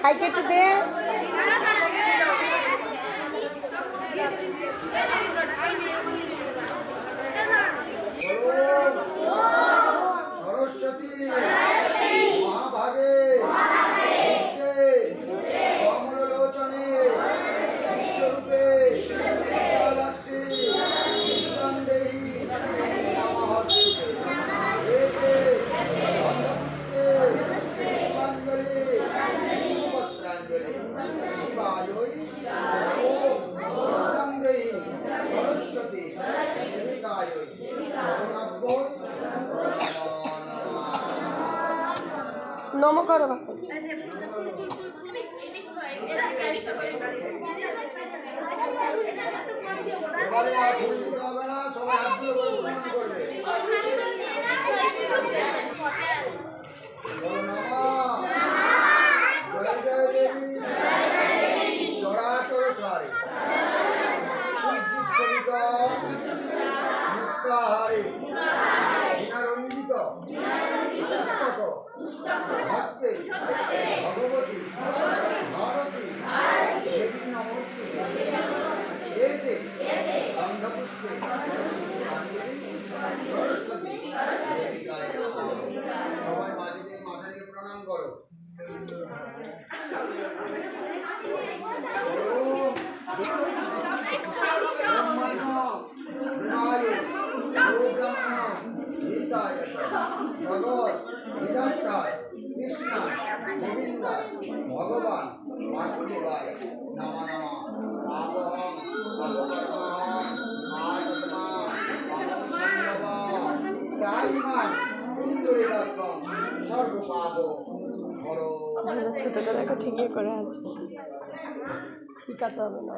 ভাইকে একটু দে। সরস্বতী মহাভাগে কমলোচনে বিশ্বরূপে বিশালাক্ষী দেহি নমস্তে পুষ্পাঞ্জলি পত্রাঞ্জলি শিবায় ওম দেহি সরস্বতী দেবিকায় নম করো। এবারে আর ভুল দিতে হবে না, সবাই হাতগুলো করে প্রণাম করবে। বলো নমঃ। জয় জয় দেবী চরাচর সারে সূর্যিত মুক্তাহারে রঞ্জিত হস্তে ভগবতী ভারতী দেবী নমস্তে এতে গন্ধপুষ্পে সরস্বতী সবাই মাটিতে মাথা দিয়ে প্রণাম করো। জগৎ বিধাতায় কৃষ্ণ গোবিন্দায় ভগবান বাসুদেবায় নমঃ নমঃ। আবহং ভগবতঃ আযতমা ভগবৎসম্ভব প্রায়িমাং পুণ্ডরীকাক্ষং সর্বপাপ হরো। ছোটবেলাকে ঠিকই করে আছে, শিখাতে হবে না।